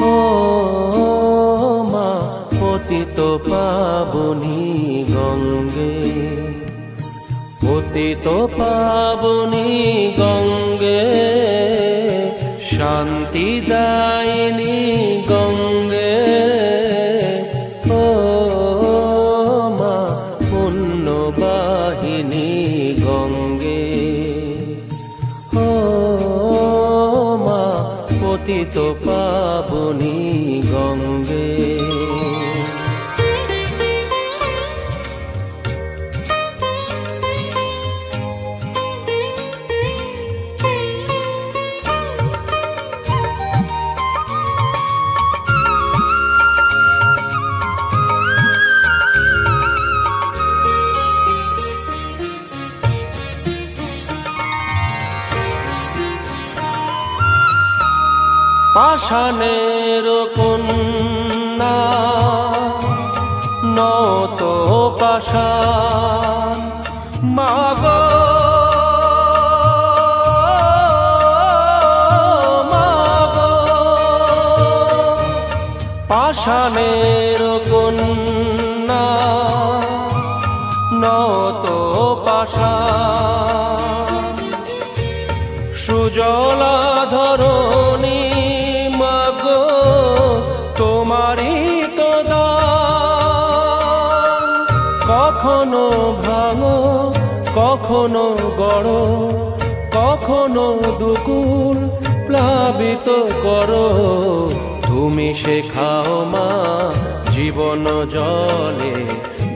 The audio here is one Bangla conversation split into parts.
ও মা পতিত পাবনী গঙ্গে, পতিত পাবনী গঙ্গে, শান্তি দায়িনী গঙ্গে। ও মা পুণ্যবাহিনী গঙ্গে, ও মা পতিত পাবনী গঙ্গে। পাষাণের কন্যা নত পাষাণ, মাগো মাগো, পাষাণের কন্যা নত পাষাণ, সুজলা ধরণী তোমারি তো দান। কখনো ভাঙো কখনো গড়ো, কখনো দুকুল প্লাবিত করো, তুমি শেখাও মা জীবন জলে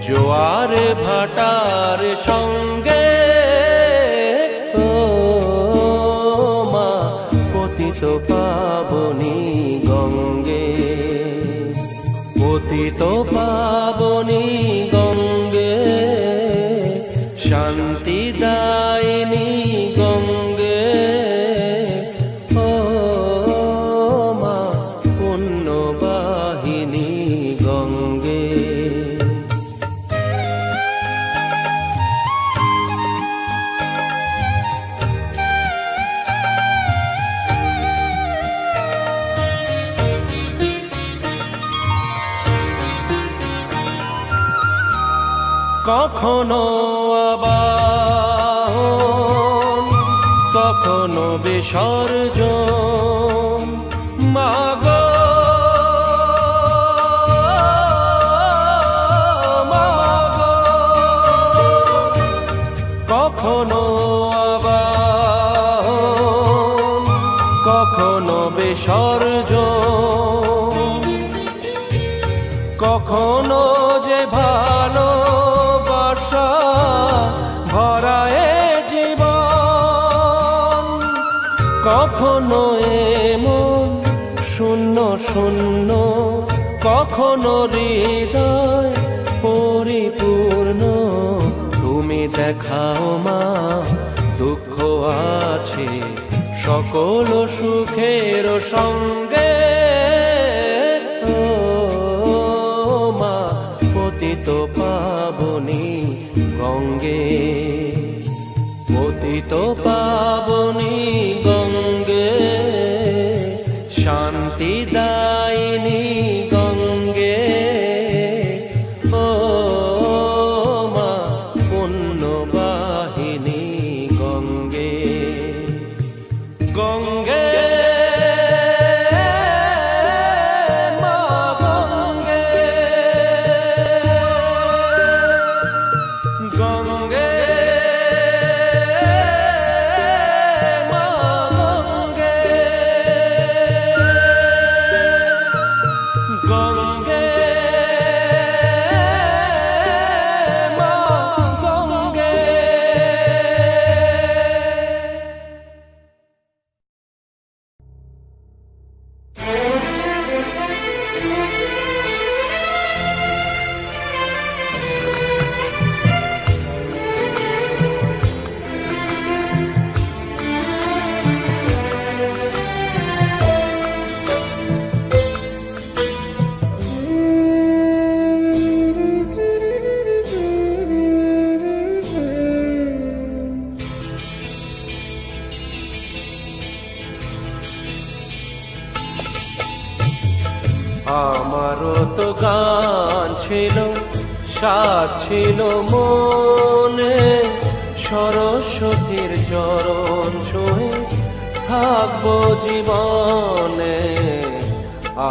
জোয়ার ভাটার সঙ্গে। ও মা পতিত পাবনী গঙ্গে, পতিত পাবনী গঙ্গে, শান্তি দায়িনী গঙ্গে। ও মা পুণ্যবাহিনী গঙ্গে। কখনো আবাহন কখনো বিসর্জন, মাগো মাগো, কখনো আবাহন কখনো বিসর্জন, কখনো যে ভালো ভরায় জীবন, কখনো এমন শূন্য শূন্য, কখনো হৃদয় পরিপূর্ণ। তুমি দেখাও মা দুঃখ আছে সকল সুখের সঙ্গে। ও মা পতিত পাবনী গঙ্গে, পতিত পাবনী গঙ্গে, শান্তি দায়িনী গঙ্গে। ও মা পুণ্যবাহিনী গঙ্গে, গঙ্গে আমারও তো গান ছিল, সাথ ছিল মনে, সরস্বতীর চরণ ছুঁয়ে থাকবো জীবনে।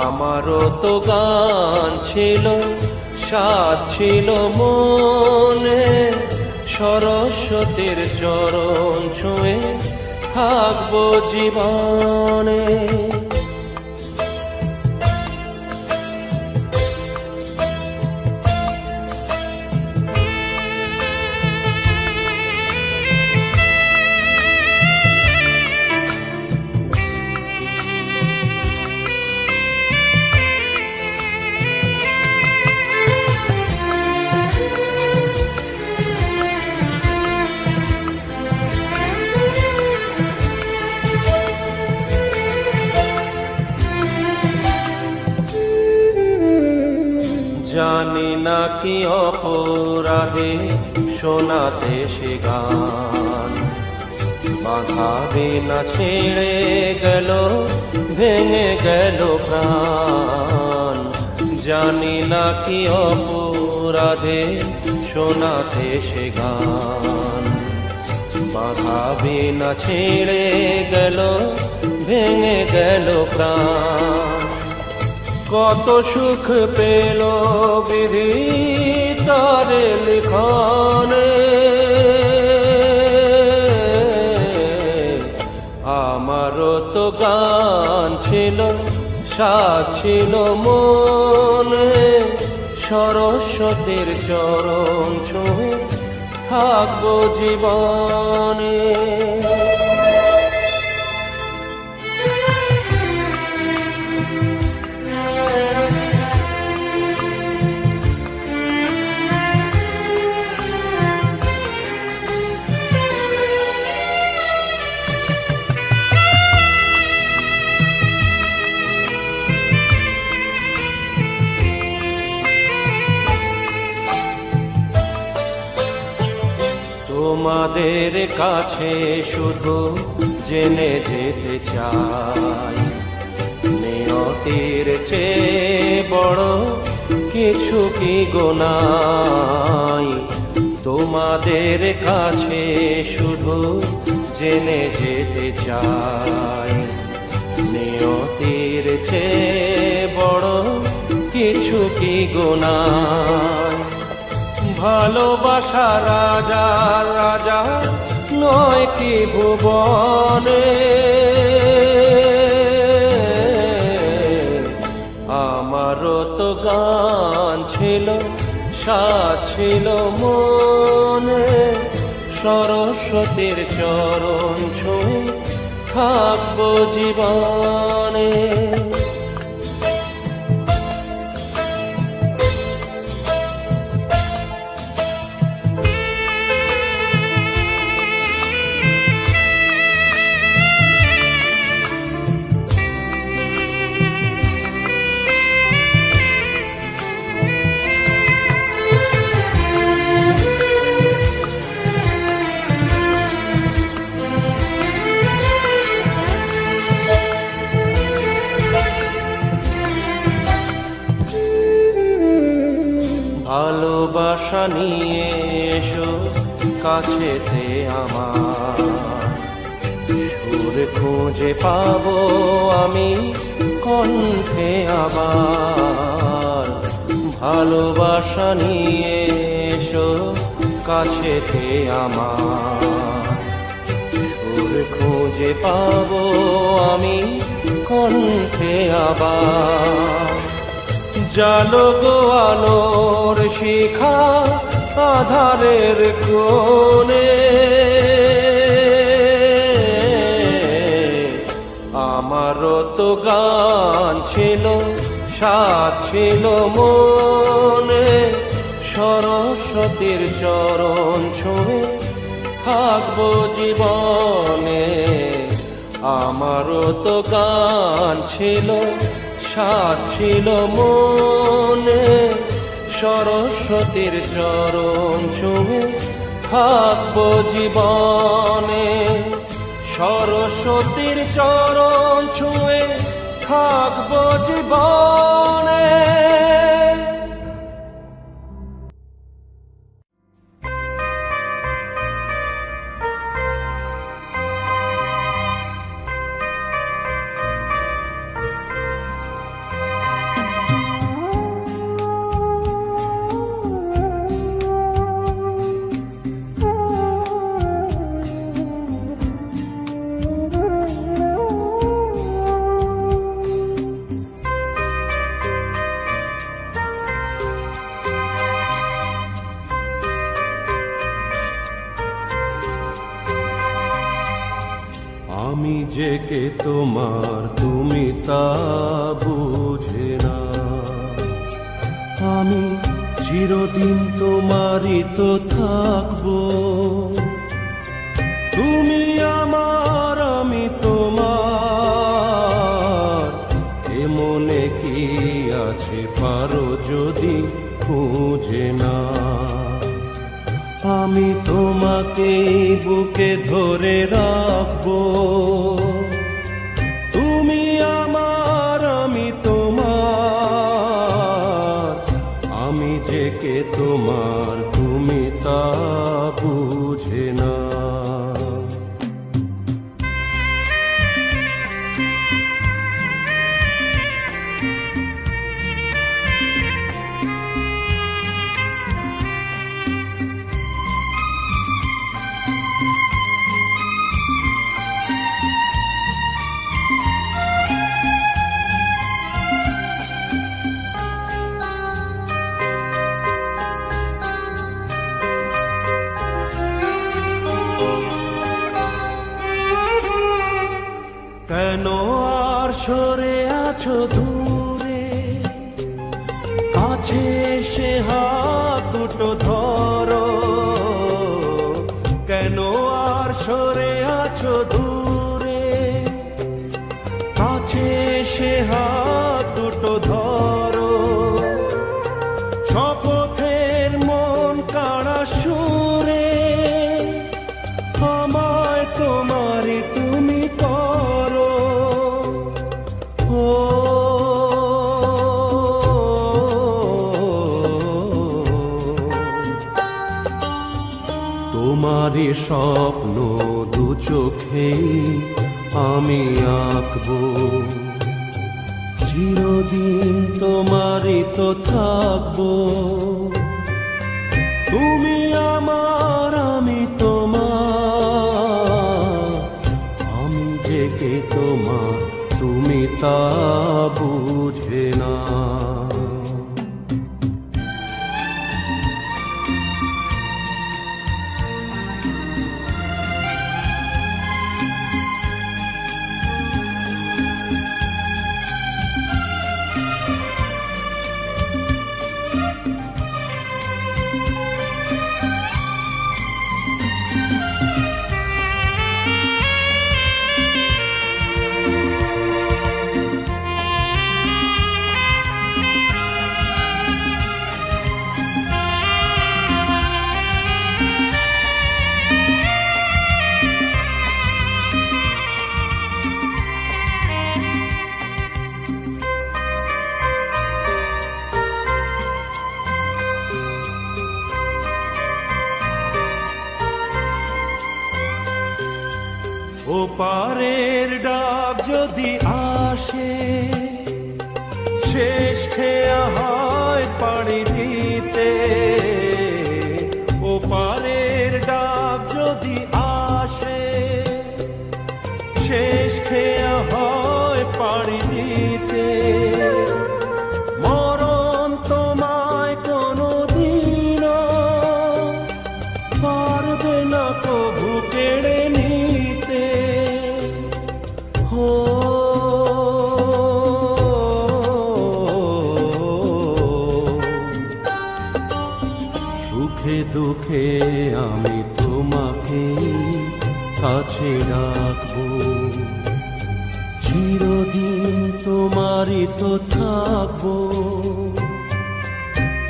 আমারও তো গান ছিল, সাথ ছিল মনে, সরস্বতীর চরণ ছুঁয়ে থাকবো জীবনে। জানি না কি অপরাধে শোনাতে সে গান, বাধা বিনা ছেড়ে গেল, ভেঙে গেল প্রাণ। জানি না কি অপরাধে শোনাতে সে গান, বাধা বিনা ছেড়ে গেল, ভেঙে গেল প্রাণ। কত সুখ পেল বিধি তার লিখনে, আমারও তো গান ছিল, সাথ ছিল মনে, সরস্বতীর চরণ ছুঁয়ে থাকবো জীবনে। তোমাদের কাছে শুধু জেনে যেতে চাই, নিয়তির চেয়ে বড় কিছু কি গোনাই। তোমাদের কাছে শুধু জেনে যেতে চাই, নিয়তির চেয়ে বড় কিছু কি গোনাই। ভালোবাসা রাজা রাজা নয় কি ভুবনে, আমারও তো গান ছিল, সাথ ছিল মনে, সরস্বতীর চরণ ছুঁয়ে থাকবো জীবনে। ভালোবাসা নিয়ে এসো কাছেতে আমার, সুর খুঁজে পাবো আমি কণ্ঠে আবার। ভালোবাসা নিয়ে এসো কাছেতে আমার, সুর খুঁজে পাবো আমি কণ্ঠে আবার। জালো গো আলোর শিখা আধারের কোণে, আমারও তো গান ছিল, সাথ ছিল মনে, সরস্বতীর চরণ ছুঁয়ে থাকবো জীবনে। আমারও তো গান ছিল, সাথ ছিল মনে, সরস্বতীর চরণ ছুঁয়ে থাকবো জীবনে। সরস্বতীর চরণ ছুঁয়ে থাকবো জীবনে। যে কে তোমার তুমি তা বুঝে না। আমি চিরদিন তোমারই তো থাকবো, তুমি আমার আমি তোমার। এ মনে কি আছে পারো যদি খুঁজে না। আমি তোমাকে বুকে ধরে রাখবো, তুমি আমার আমি তোমার। আমি যে কে তোমার তুমি তা বুঝে না। কেন আর সরে আছো দূরে, কাছে এসে হাত দুটো ধরো। কেন আর সরে আছো দূরে, কাছে এসে হাত দুটো ধরো। শপথের মন কাড়া সুরে আমায় তোমারই তুমি করো। তোমারই স্বপ্ন দু চোখে আমি আঁকবো, চিরদিন তোমারই তো থাকবো। তুমি আমার আমি তোমার। আমি যে কে তোমার তুমি তা বুঝে না। ও পারের ডাক যদি আসে, শেষ খেয়া হয় পাড়ি দিতে। ও পারের ডাক যদি আসে, শেষ খেয়া হয় পাড়ি দিতে। মরণ তোমায় কোনদিনও পারবে না কভু কেড়ে নিতে। সুখে দুঃখে আমি তোমাকে কাছে রাখবো, চিরদিন তোমারই তো থাকবো।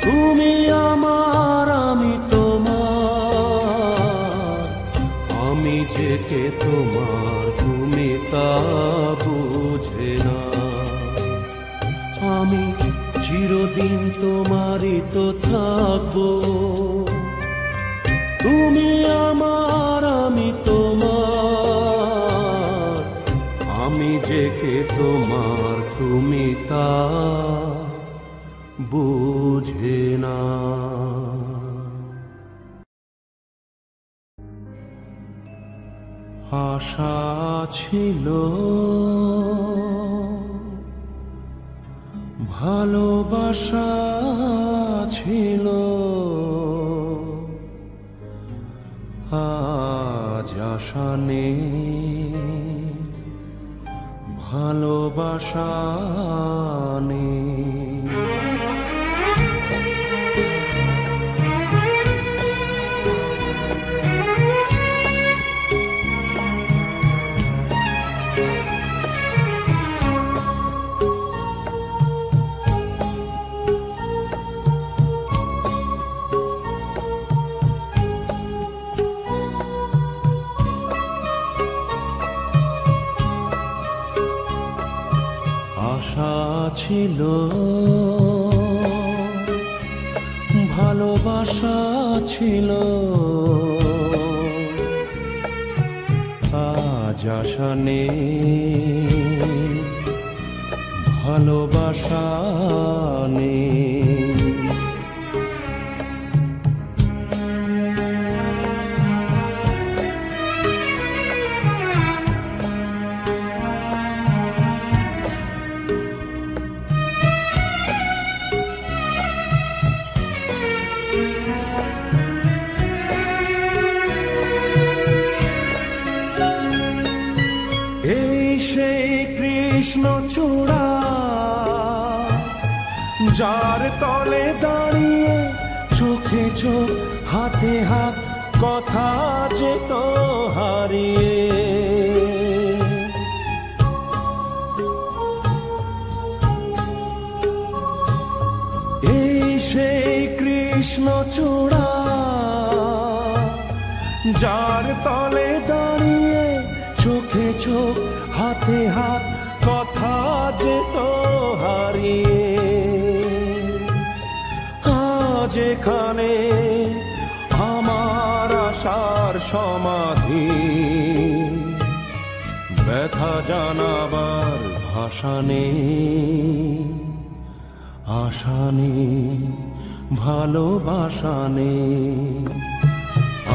তুমি আমার আমি তোমার। আমি যে কে তোমার তুমি তা বুঝে না। আমি চিরদিন তোমারই তো থাকবো, তুমি আমার আমি তোমার। আমি যে কে তোমার তুমি তা বুঝে না। আশা ছিল ভালোবাসা ছিল, আজ আশা নেই ভালোবাসা নেই। আশা ছিল, ভালোবাসা ছিল, আজ আশা নেই, ভালোবাসা নেই। এই সেই কৃষ্ণচূড়া, যার তলে দাঁড়িয়ে চোখে চোখ হাতে হাত কথা যেত হারিয়ে। এই সেই কৃষ্ণচূড়া, যার তলে দাঁড়িয়ে চোখে চোখ হাতে হাত কথা যেত হারিয়ে। আজ এখানে আমার আশার সমাধি, ব্যথা জানাবার ভাষা নেই, আশা নেই, ভালোবাসা নেই।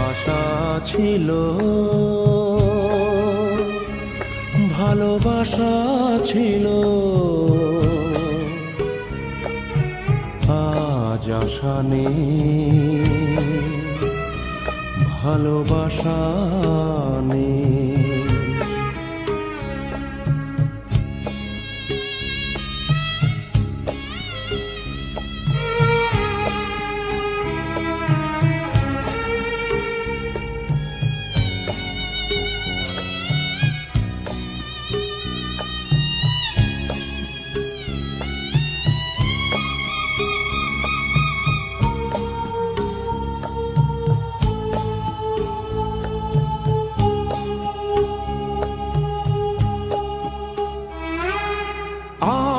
আশা ছিল, ভালোবাসা ছিল, আজ আশা নেই, ভালোবাসা নেই।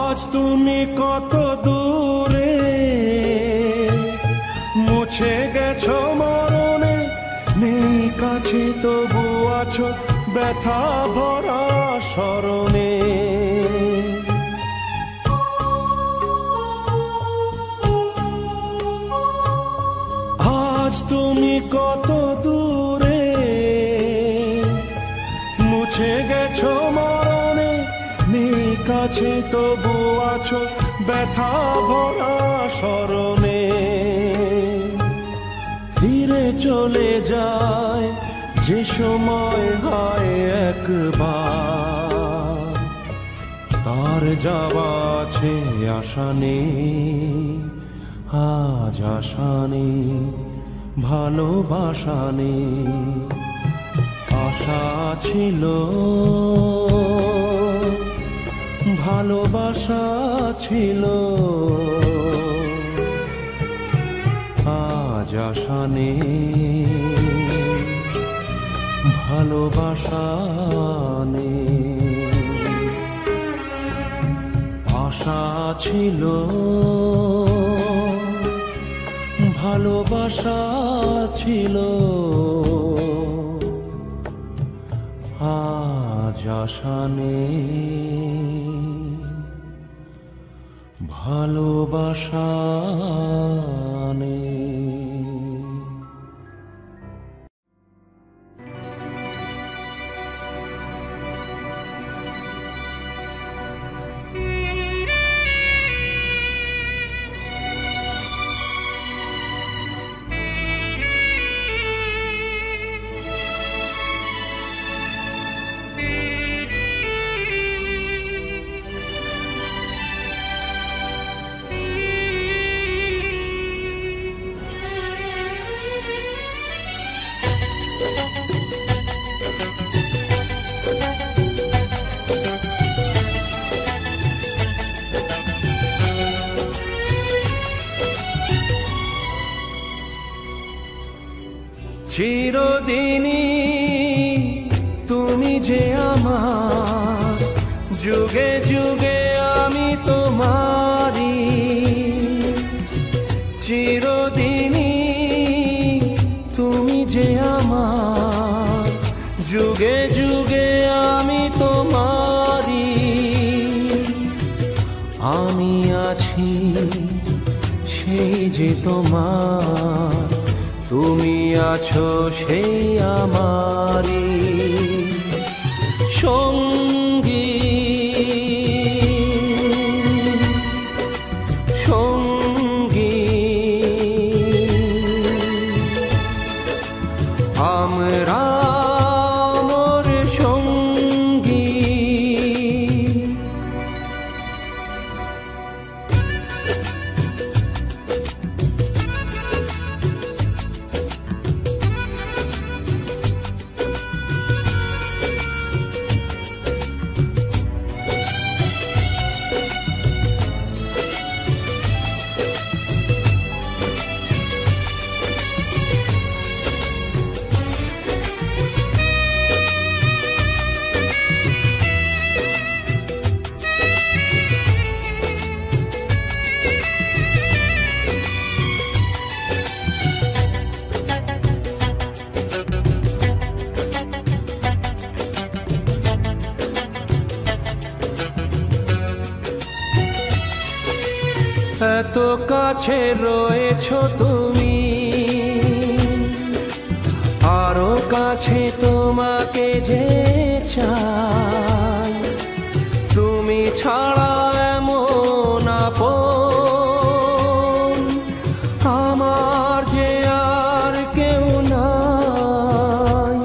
আজ তুমি কত দূরে, মুছে গেছো মরণে, নেই কাছে তবু আছো ব্যথা ভরা স্মরণে। আজ তুমি কত দূরে, মুছে গেছো মরণে, নেই কাছে তবু আছো ব্যথা ভরা স্মরণে। ফিরে চলে যায় যে সময় হয় একবার, তার যাওয়া আছে আশা নেই, আজ আশা নেই, ভালোবাসা নেই। আশা ছিল, ভালোবাসা ছিল, আজ আশা নেই, ভালোবাসা নেই। আশা ছিল, ভালোবাসা ছিল, আজ আশা নেই, ভালোবাসা নেই। চিরদিনই তুমি যে আমার, যুগে যুগে আমি তোমারি। চিরদিনই তুমি যে আমার, যুগে যুগে আমি তোমারি। আমি আছি সেই যে তোমার, তুমি আছো সেই আমারি সঙ্গী। সঙ্গী আমরা মোর সঙ্গী। এত কাছে রয়েছো তুমি, আরো কাছে তোমাকে যে চাই। তুমি ছাড়া এমন আপন আমার যে আর কেউ নাই।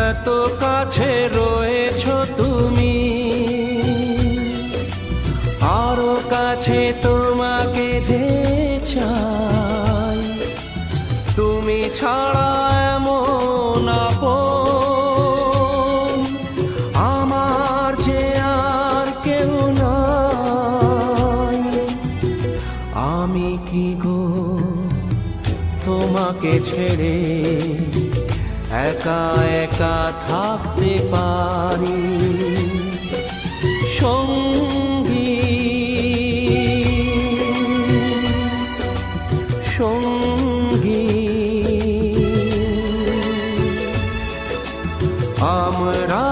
এত কাছে রয়েছো তুমি, আরো কাছে তোমাকে যে চাই। তুমি ছাড়া এমন আপন আমার যে আর কেউ নাই। আমি কি গো তোমাকে ছেড়ে একা একা থাকতে পারি সঙ্গী। সঙ্গী আমরা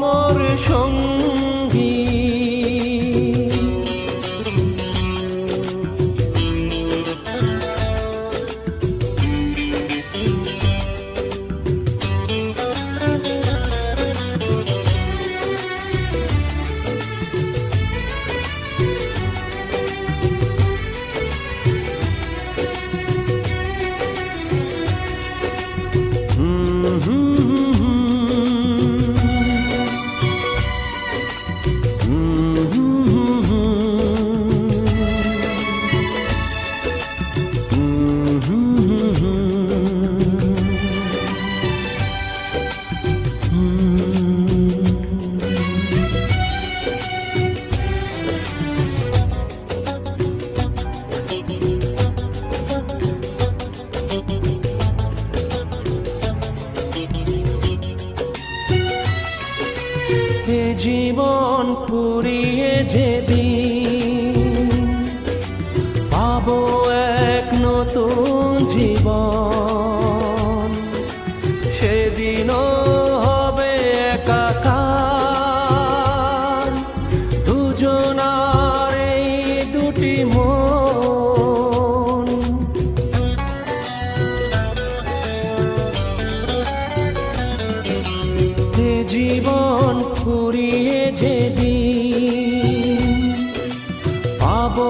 মোর সঙ্গী। এ জীবন ফুরিয়ে যেদিন পাবো এক নতুন জীবন, সেদিনও হবে একাকার দুজনার এই দুটি মন। এ জীবন ফুরিয়ে যেদিন পাবো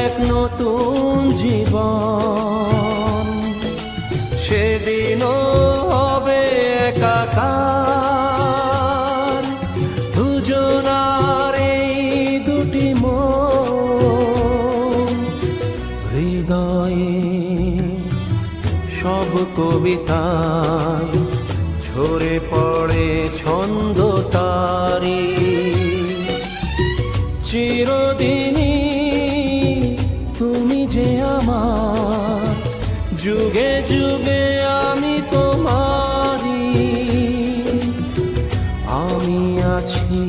এক নতুন জীবন, সেদিনও হবে একাকার দুজনার এই দুটি মন। হৃদয়ে সব কবিতায় ঝরে পড়ে ছন্দ তারি, চিরদিনই তুমি যে আমার, যুগে যুগে আমি তোমারি। আমি আছি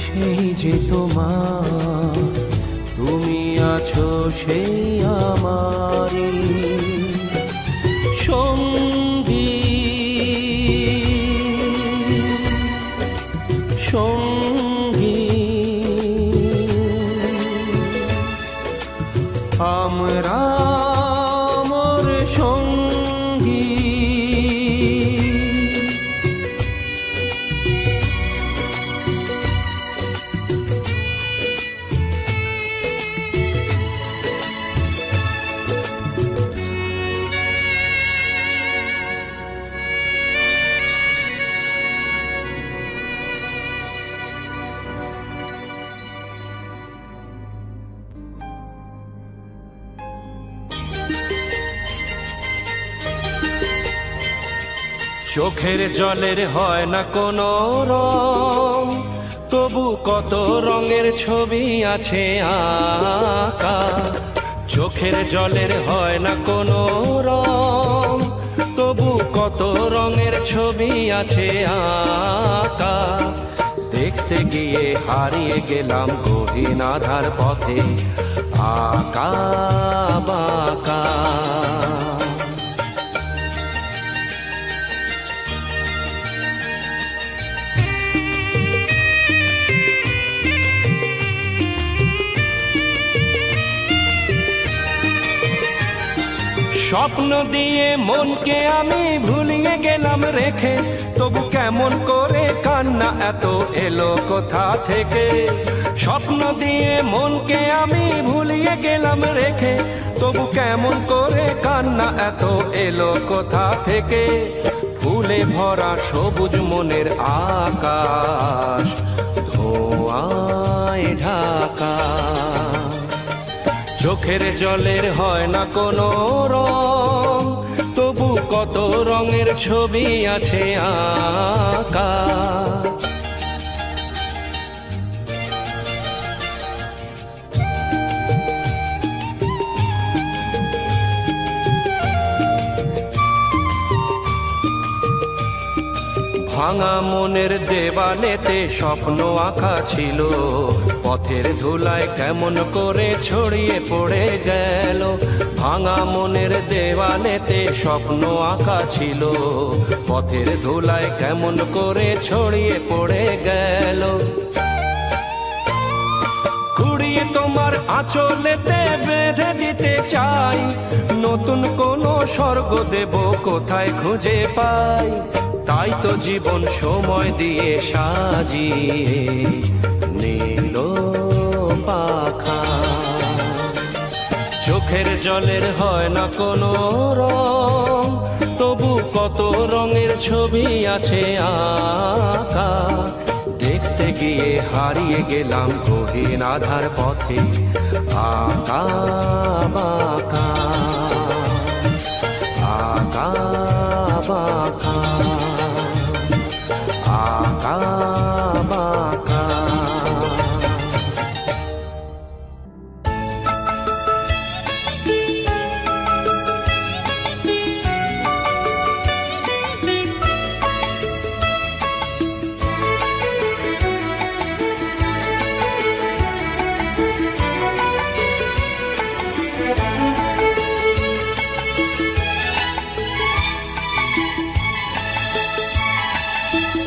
সেই যে তোমার, তুমি আছো সেই আমারি সঙ্গী সঙ্গী। আমরা আমার সঙ্গী। চোখের জলের হয় না কোনো রং, তবু কত রঙের ছবি আছে আঁকা। চোখের জলের হয় না কোনো রং, তবু কত রঙের ছবি আছে আঁকা। দেখতে গিয়ে হারিয়ে গেলাম গহীন আধার পথে আঁকা বাঁকা। স্বপ্ন দিয়ে মনকে আমি ভুলিয়ে গেলাম রেখে, তবু কেমন করে কান্না এত এলো কোথা থেকে। স্বপ্ন দিয়ে মনকে আমি ভুলিয়ে গেলাম রেখে, তবু কেমন করে কান্না এত এলো কোথা থেকে। ফুলে ভরা সবুজ মনের আকাশ ধোঁয়ায় ঢাকা। চোখের জলের হয় না কোনো রং, তবু কত রঙের ছবি আছে আঁকা। ভাঙা মনের দেওয়ালেতে স্বপ্ন আঁকা ছিল, পথের ধুলায় কেমন করে ছড়িয়ে পড়ে গেল। ভাঙা মনের দেওয়ালেতে স্বপ্ন আঁকা ছিল, পথের ধুলায় কেমন করে ছড়িয়ে পড়ে গেল। কুড়িয়ে তোমার আঁচলেতে বেঁধে দিতে চাই, নতুন কোনো স্বর্গ দেব কোথায় খুঁজে পাই। তাই তো জীবন সময় দিয়ে সাজিয়ে নীল পাখা। চোখের জলের হয় না কোনো রং, তবু কত রঙের ছবি আছে আঁকা। দেখতে গিয়ে হারিয়ে গেলাম গহীন আধার পথে আঁকা বাঁকা আঁকা বাঁকা আঁকা বাঁকা।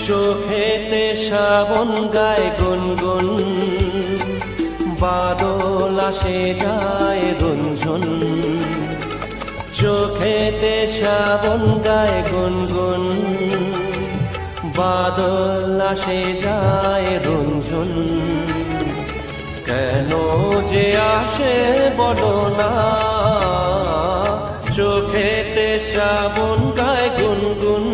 চোখেতে শ্রাবণ গায় গুনগুন, বাদল আসে যায় গুনঝুন। চোখেতে শ্রাবণ গায় গুনগুন, বাদল আসে যায় গুনঝুন। কেন যে আসে বলো না, চোখেতে শ্রাবণ গায় গুনগুন।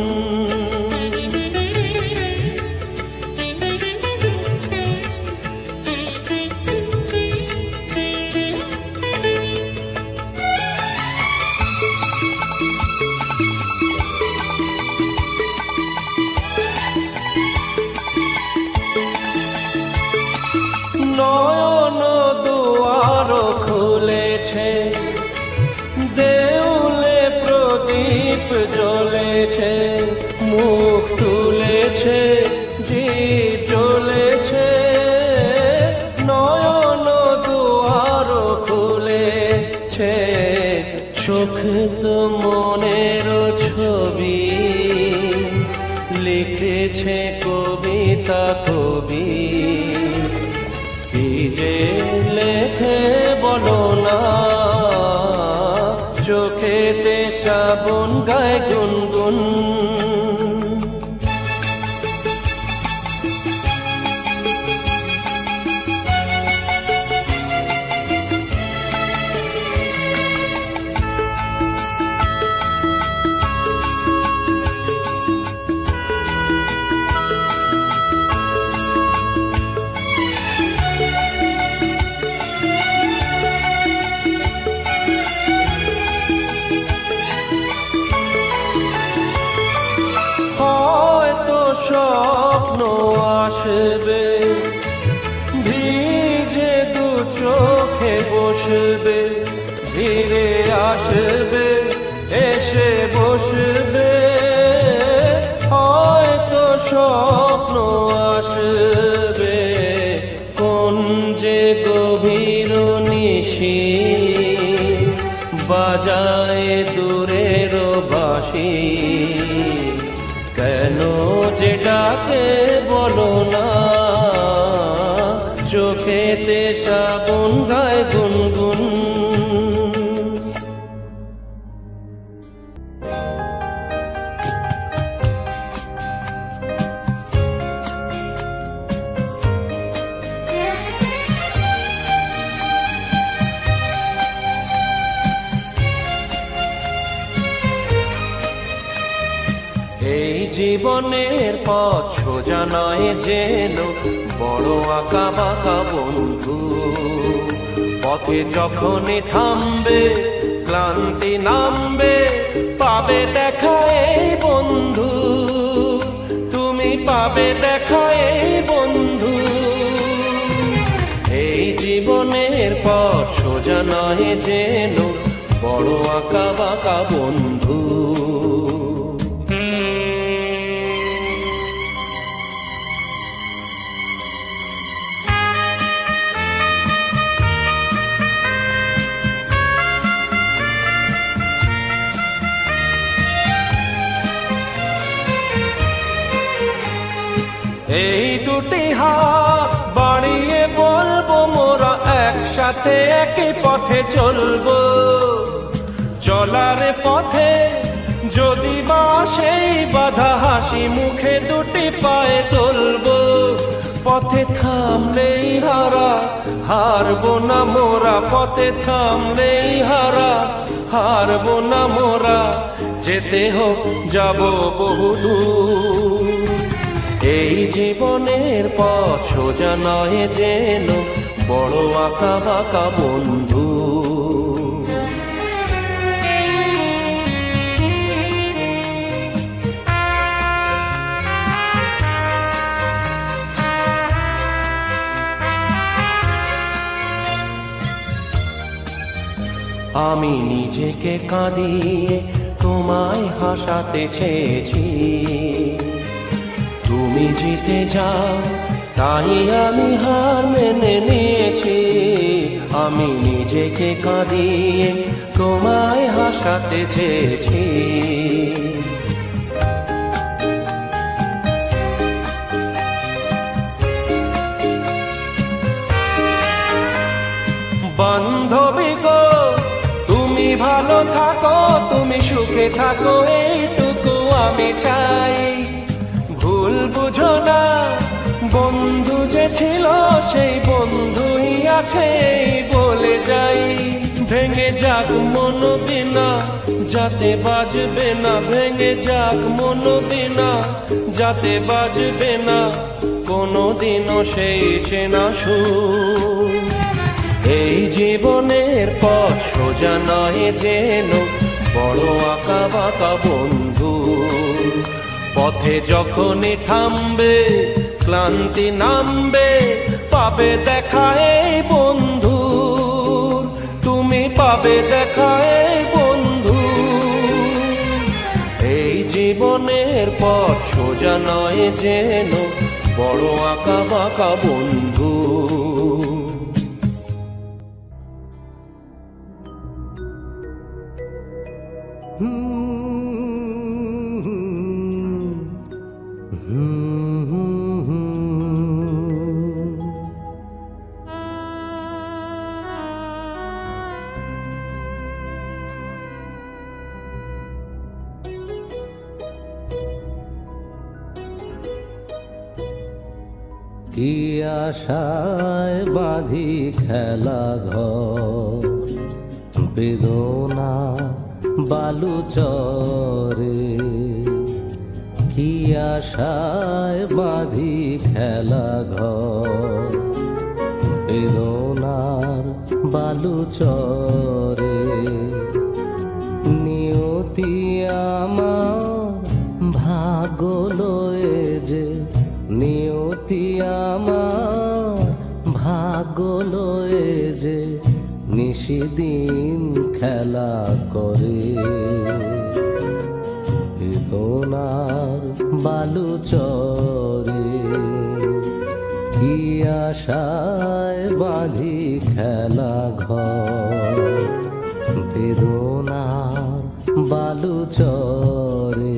মুখ তুলেছে, জীব জ্বলেছে, নয়ন দুয়ার খুলেছে। চোখ তো মনের ছবি, লিখেছে কবিতা কবি। কি যে লেখে বলো না, চোখেতে শ্রাবণ গায় গুনগুন। স্বপ্ন আসবে, ভিজে দু চোখে বসবে, ধীরে আসবে, এসে বসবে। হয়তো স্বপ্ন আসবে, কোন যে গভীর নিশি বাজায় দূরের বাঁশি। কেন যে ডাকে বলো না, চোখেতে শ্রাবণ গায় গুনগুন। এই জীবনের পথ সোজা নয় যেন, বড় আঁকা বাঁকা বন্ধু। পথে যখনই থামবে, ক্লান্তি নামবে, পাবে দেখা এই বন্ধু। তুমি পাবে দেখা এই বন্ধু। এই জীবনের পথ সোজা নয় যেন, বড় আঁকা বাঁকা বন্ধু। এই দুটি হাত বাড়িয়ে বলবো, মোরা একসাথে একই পথে চলবো। চলার পথে যদি বা সেই বাধা, হাসি মুখে দুটি পায়ে তুলবো। পথে থামলেই হারা, হারবো না মোরা। পথে থামলেই হারা, হারবো না মোরা। যেতে হোক যাবো বহুদূর। এই জীবনের পথ সোজা নয় যেন, বড় আঁকা বাঁকা বন্ধু। আমি নিজেকে কাঁদিয়ে তোমায় হাসাতে চেয়েছি। তুমি জিতে যাও তাই আমি হার মেনে নিয়েছি। আমি নিজেকে কাঁদিয়ে তোমায় হাসাতে চেয়েছি। বান্ধবী গো, তুমি ভালো থাকো, তুমি সুখে থাকো, এইটুকু আমি চাই। ভুল বুঝো না, বন্ধু যে ছিল সেই বন্ধুই আছে বলে যাই। ভেঙে যাক মন বিনা যাতে বাজবে না, ভেঙে যাক মন বিনা যাতে বাজবে না কোনোদিনও সেই চেনা সুর। এই জীবনের পথ সোজা নয় যেন, বড় আঁকা বাঁকা বন্ধু। পথে যখনই থামবে, ক্লান্তি নামবে, পাবে দেখা এই বন্ধু। তুমি পাবে দেখা এই বন্ধু। এই জীবনের পথ সোজা নয় যেন বড় আঁকা বাঁকা বন্ধু। কি আশায় বাঁধি খেলা ঘর, বেদনা বালু চরে। কি আশায় বাঁধি খেলা ঘর, বেদনার বালু চরে। নিয়তি আমার ভাগ্য লয়ে যে, নিয়তি আমার ভাগ্য লয়ে যে, নিশিদিন খেলা করে। বেদনার বালু চরে। কি আশায় বাঁধি খেলা ঘর, বেদনার বালু চরে।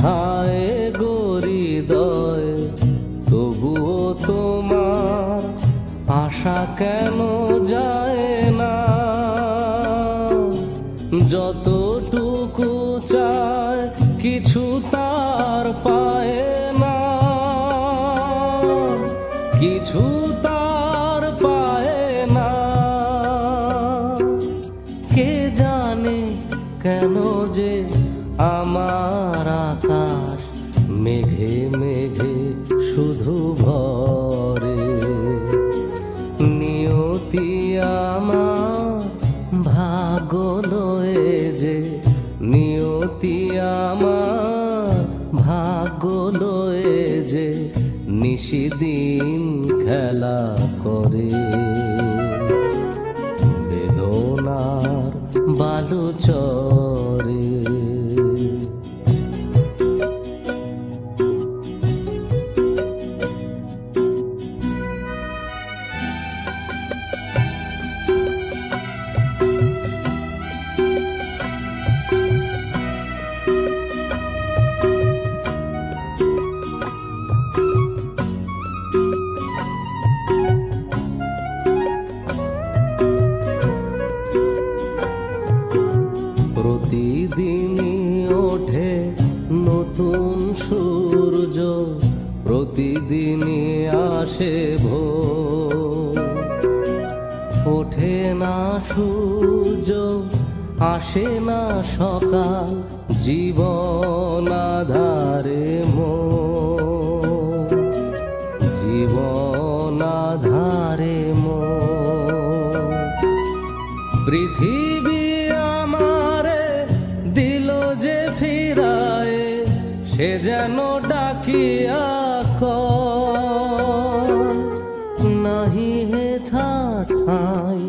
হায় গরিদয় তবুও তোমার আশা কেন যায় না? যতটুকু চায় কিছু তার পায় না, কিছু তার পায় না। কে জানে কেন যে আমার আকাশ মেঘে মেঘে শুধু ভরে। নিয়তি আমার ভাগ্য লয়ে যে, নিয়তি আমার ভাগ্য লয়ে যে, নিশিদিন খেলা করে। বেদনার বালু চরে। প্রতিদিনই ওঠে নতুন সূর্য, প্রতিদিনই আসে ভোর। ওঠে না সূর্য, আসে না সকাল, জীবন আধারে মোর, জীবন আধারে মোর। পৃথিবী সে যেন ডাকিয়া নাহি হে ঠাই,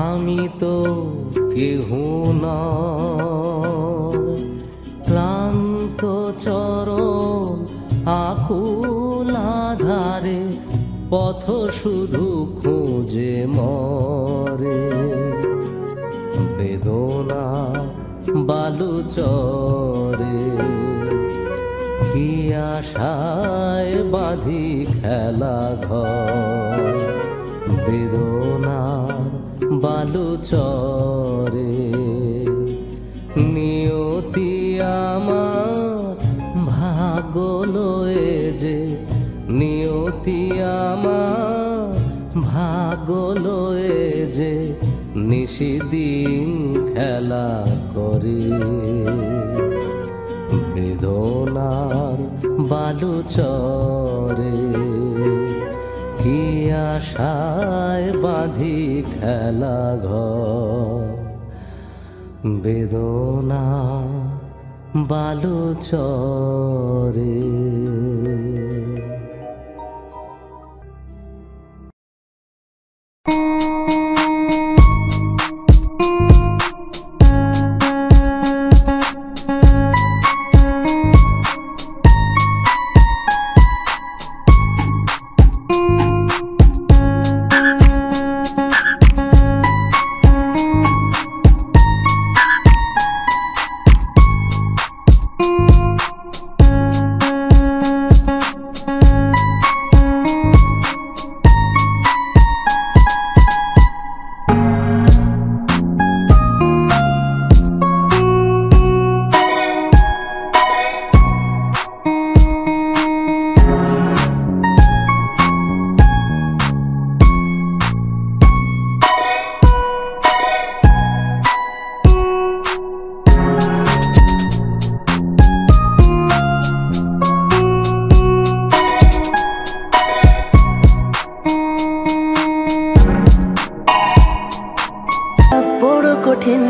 আমি তো কেহু নয়। ক্লান্ত চরণ আকুল আধারে, পথ শুধু খুঁজে মরে। বেদনা বালু চরে। কি আশায় বাঁধি খেলা ঘর, বেদনার বালু চরে। নিয়তি আমার ভাগ্য লয়ে যে, নিয়তি আমার ভাগ্য লয়ে যে, নিশিদিন খেলা করে। বেদনার বালু চরে। কি আশায় বাঁধি খেলা ঘর, বেদনা বালু চরে। কঠিন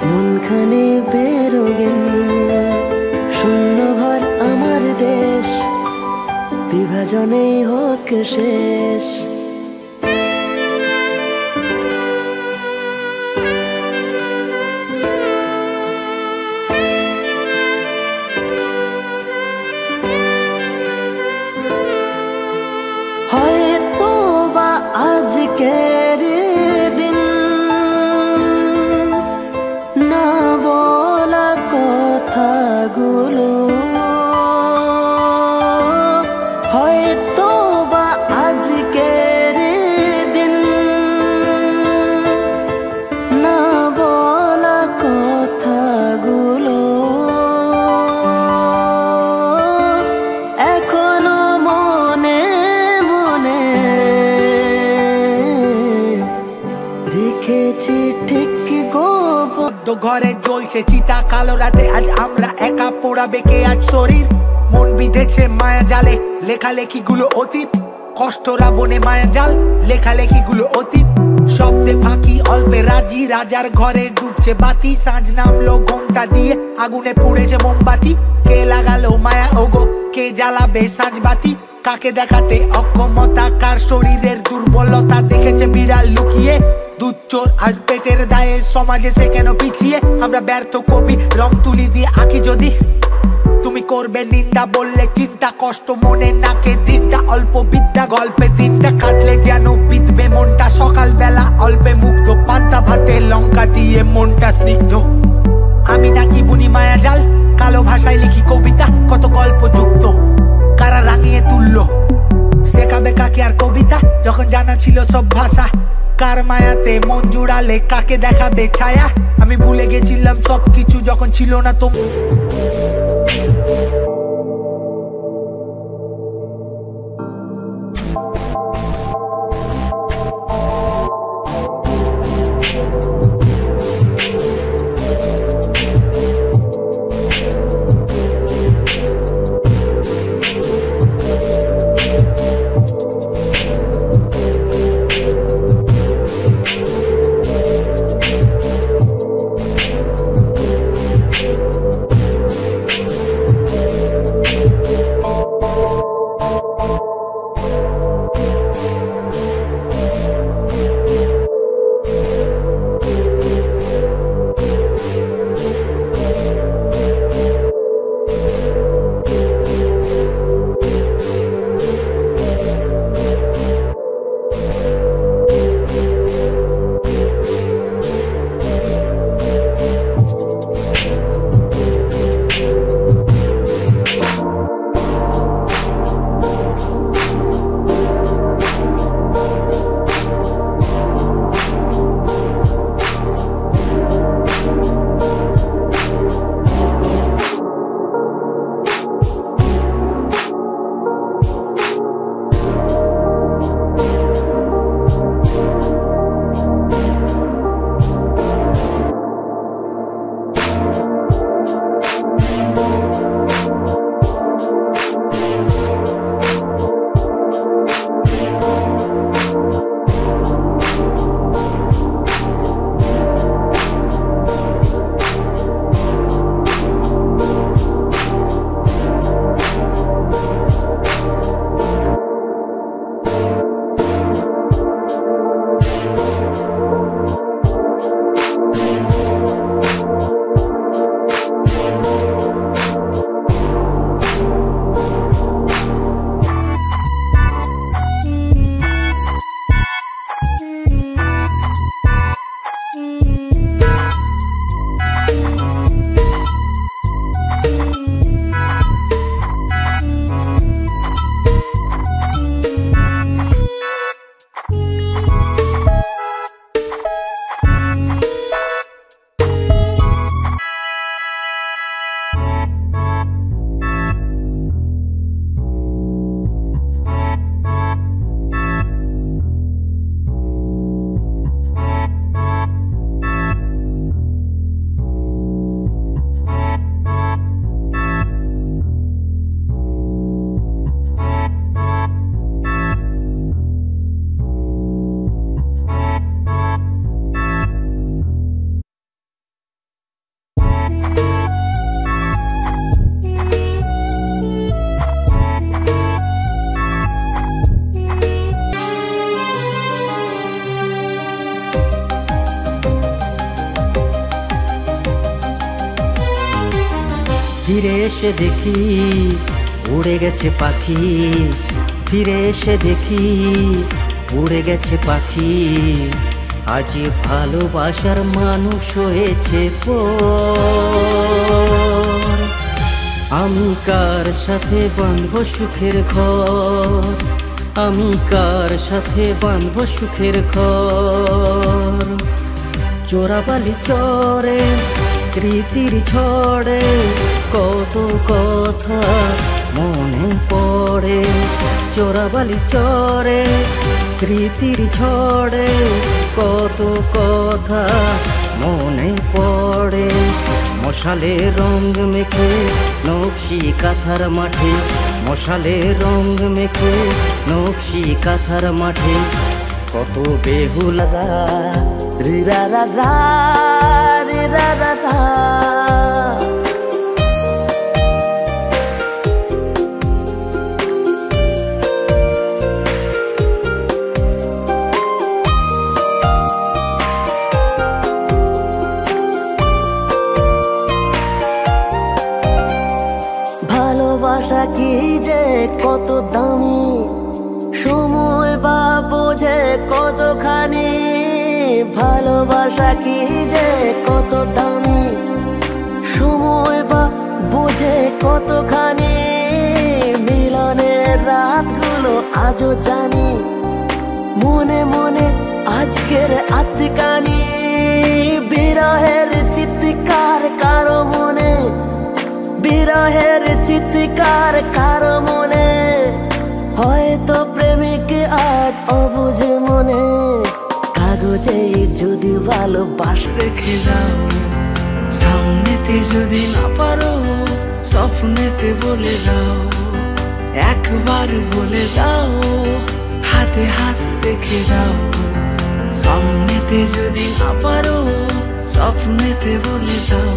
মনখানে বেরোগেন, শূন্য ঘর আমার দেশ, বিভাজনেই হোক শেষ। হয়তো বা আজকের দিন না বলা কথাগুলো, হয়তো বা আজকের দিন না বলা কথাগুলো এখনো মনে মনে রেখেছি ঠিক গোপন। ঘরে জ্বলছে চিতা কালো রাতে, আজ আমরা একা পোড়াবে কে আজ শরীর, মন বিঁধেছে মায়া জালে, লেখালেখি গুলো অতীত, কষ্টরা বনে মায়া জাল, লেখালেখি গুলো অতীত, শব্দে ফাঁকি অল্পে রাজি, রাজার ঘরে ডুবছে বাতি, সাঁঝ নামলো ঘোমটা দিয়ে, আগুনে পুড়েছে মোমবাতি, কে লাগালো মায়া ওগো, কে জ্বালাবে সাঁঝ বাতি, কাকে দেখাতে অক্ষমতা, কার শরীরের দুর্বলতা, দেখেছে বিড়াল লুকিয়ে দুধ চোর আর পেটের দায়ে, সমাজে সে কেন পিছিয়ে, আমরা ব্যর্থ কবি রং তুলি দিয়ে আঁকি যদি, তুমি করবে নিন্দা বললে চিন্তা, কষ্ট মনে নাকে দিনটা, অল্প বিদ্যা গল্পে দিনটা কাটলে যেন বিধবে মনটা, সকাল বেলা অল্পে মুগ্ধ, পান্তা ভাতে লঙ্কা দিয়ে মনটা স্নিগ্ধ, আমি নাকি বুনি মায়া জাল, কালো ভাষায় লিখি কবিতা, কত গল্প যুক্ত, কারা রাঙিয়ে তুললো শেখাবে কাকে আর কবিতা, যখন জানা ছিল সব ভাষা, কার মায়াতে মন জুড়ালে কাকে দেখাবে ছায়া, আমি ভুলে গেছিলাম সবকিছু যখন ছিল না তো। ফিরে এসে দেখি উড়ে গেছে পাখি, ফিরে এসে দেখি উড়ে গেছে পাখি। আজ ভালোবাসার মানুষ হয়েছে পর। আমি কার সাথে বাঁধবো সুখের ঘর, আমি কার সাথে বাঁধবো সুখের ঘর। চোরাবালি চরে স্মৃতির ঝড়ে কত কথা মনে পড়ে। চোরাবালি চরে স্মৃতির ঝড়ে কত কথা মনে পড়ে। মশালে রং মেখে নকশি কাঁথার মাঠে, মশালে রং মেখে নকশি কাঁথার মাঠে কত বেহুলা রি রা রা রা রি রা রা রা। ভালোবাসা কি যে কত দামি, সময় বা বোঝে কতখানি। ভালোবাসা কি যে কত দামি, সময় বা বোঝে কতখানি। মিলনের রাতগুলো আজও জানি, মনে মনে আজকের আত্মকানি। বিরহের চিৎকার কারো মনে, বিরহের চিৎকার কারো মনে। হয়তো প্রেমিক আজ অবুঝ মনে, কাগজে যদি ভালোবাসা রেখে যাও। সামনেতে যদি না পারো স্বপ্নেতে বলে যাও, একবার বলে দাও হাতে হাত রেখে যাও। সামনেতে যদি না পারো স্বপ্নেতে বলে যাও।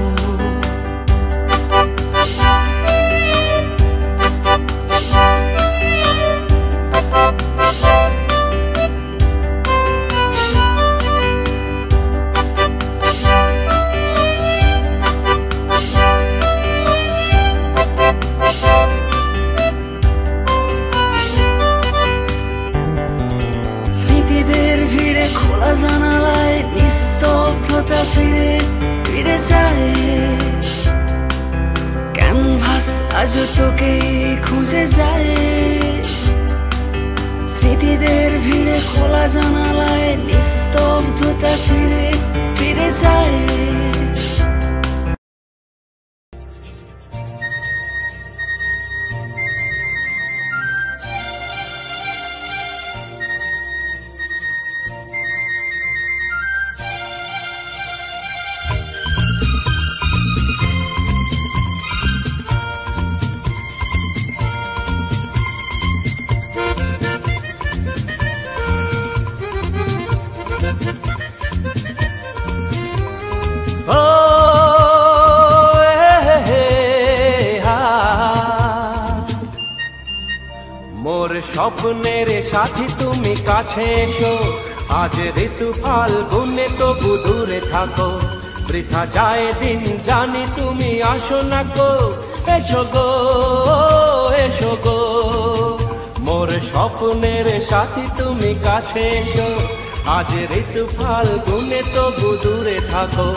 স্মৃতিদের ভিড়ে খোলা জানালায় নিস্তব্ধতা ফিরে ফিরে যায়। ক্যানভাস আজ তোকে খুঁজে যায়। স্মৃতিদের ভিড়ে খোলা জানালায় নিস্তব্ধতা ফিরে ফিরে যায়। মোর স্বপ্নের সাথী তুমি কাছে এসো, আজ ঋতু ফাল্গুনে তবু দূরে থাকো। বৃথা যায় দিন জানি তুমি আসো না গো, এসো গো এসো গো। মোর স্বপ্নের সাথী তুমি কাছে এসো, আজ ঋতু ফাল্গুনে তবু দূরে থাকো।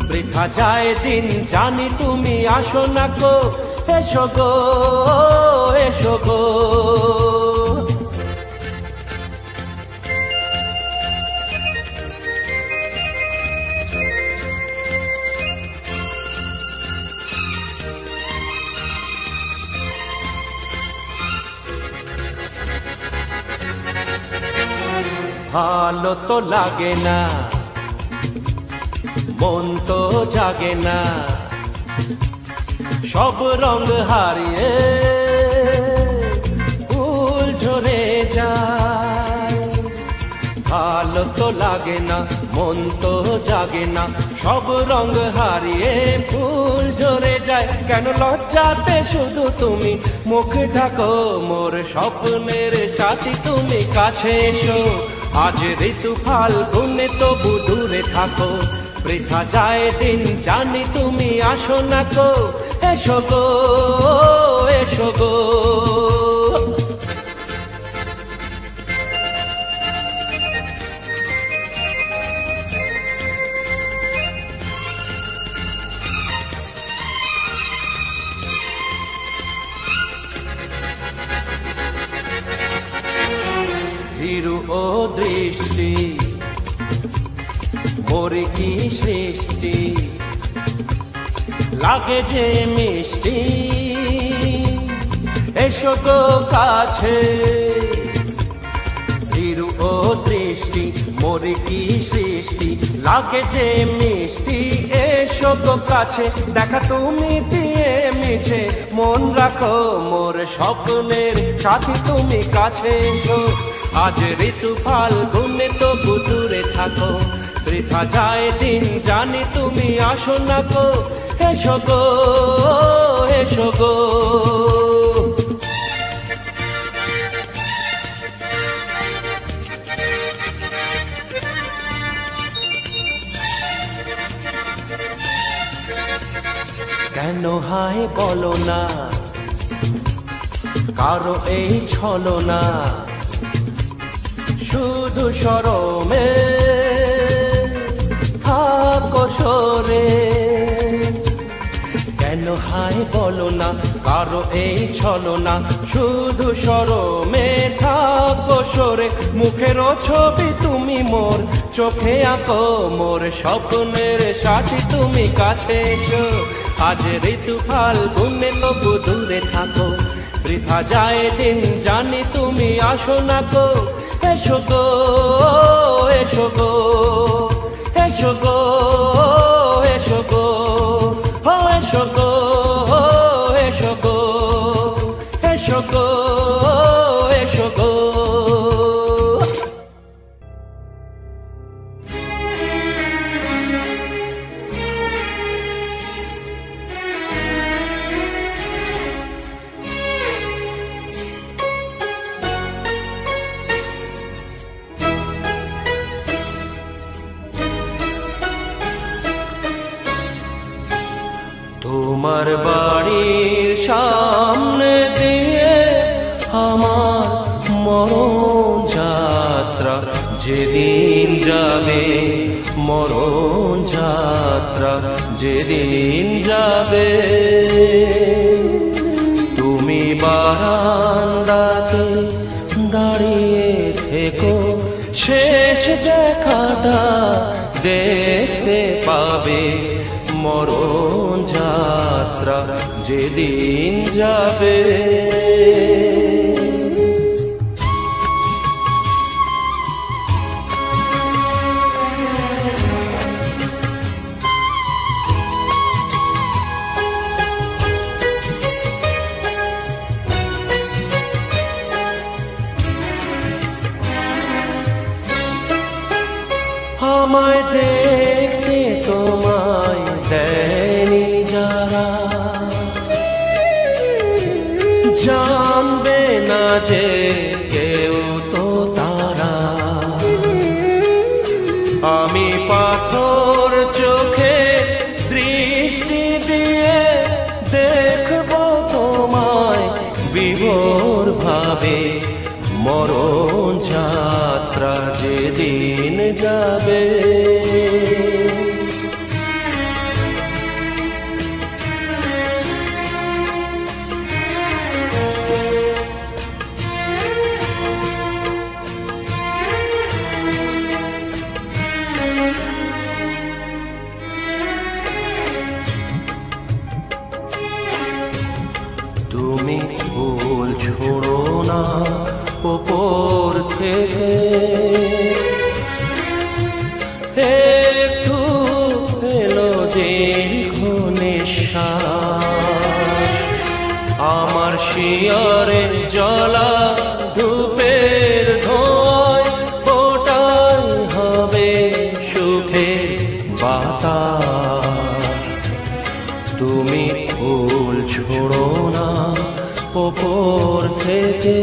বৃথা যায় দিন জানি তুমি আসো না গো, এসো গো এসো গো। ভালো তো লাগে না, মন তো জাগে না, সব রং হারিয়ে ফুল ঝরে যায়। ভালো তো লাগে না, মন তো জাগে না, সব রং হারিয়ে ফুল ঝরে যায়। কেন লজ্জাতে শুধু তুমি মুখ ঢাকো, মোর স্বপ্নের সাথী তুমি কাছে এসো, আজ ঋতু ফাল্গুনে তবু দূরে থাকো। বৃথা যায় দিন জানি তুমি আসো না গো, এসো গো এসো গো। ভীরু ও দৃষ্টি মোরে কি সৃষ্টি লাগে যে মিষ্টি, এসো গো কাছে। ভীরু ও দৃষ্টি মোরে কি সৃষ্টি লাগে যে মিষ্টি, এসো গো কাছে। দেখা তুমি দিয়ে মিছে মন রাখো মোর স্বপ্নের সাথী তুমি কাছে এসো। আজ ঋতু ফাল্গুনে তবু দূরে থাকো, বৃথা যায় দিন জানি তুমি আসো না গো। এসো গো এসো গো। কেন হায় বলো না কারো এই ছলনা, শুধু শরমে থাকো সরে। কেন হায় বলো না কারো এই ছলনা, শুধু শরমে থাকো সরে। মুখেরও ছবি তুমি মোর চোখে আঁকো, মোর স্বপ্নের সাথী তুমি কাছে এসো। আজ ঋতু ফাল্গুনে তবু দূরে থাকো, বৃথা যায় দিন জানি তুমি আসো না গো। এসো গো এসো গো এসো গো এসো গো ও এসো গো এসো গো এসো গো এসো গো। তোমার বাড়ির সামনে দিয়ে আমার মরণ যাত্রা যেদিন যাবে, মরণ যাত্রা যেদিন যাবে। তুমি বারান্দাতে দাঁড়িয়ে থেকো, শেষ দেখাটা দেখতে পাবে, মরণ যাত্রা যেদিন যাবে। আমায় দেখতে তোমায় দেয়নি যারা, জানবে না যে কেউ তো তারা। আমি পাথর চোখে দৃষ্টি দিয়ে দেখব তোমায় বিভোর ভাবে, মরণ যাত্রা যেদিন যাবে। তুমি ফুল ছোড়ো না ওপর থেকে, একটু এলো দীর্ঘ নিঃশ্বাস। আমার শিয়রে জ্বলা ধূপের ধোঁয়ায় ওটাই হবে সুখে বাতাস। তুমি ফুল ছোড়ো না ওপর থেকে,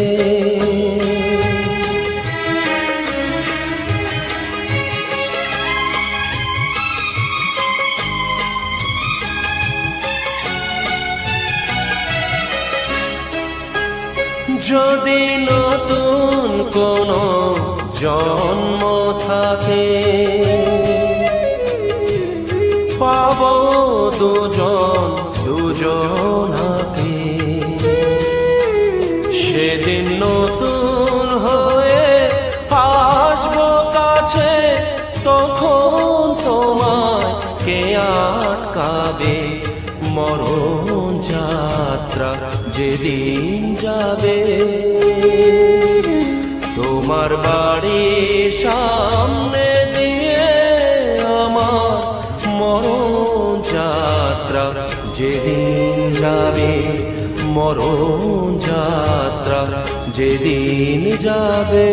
যদি নতুন কোনো জন্ম থাকে, পাবো দুজন দুজনাকে। সেদিন নতুন হয়ে আসবো কাছে, তখন তোমায় কে আটকাবে? মরণ যাত্রা যেদিন যাবে, তোমার বাড়ির সামনে দিয়ে আমার মরণ যাত্রা যেদিন যাবে, মরণ যাত্রা যেদিন যাবে।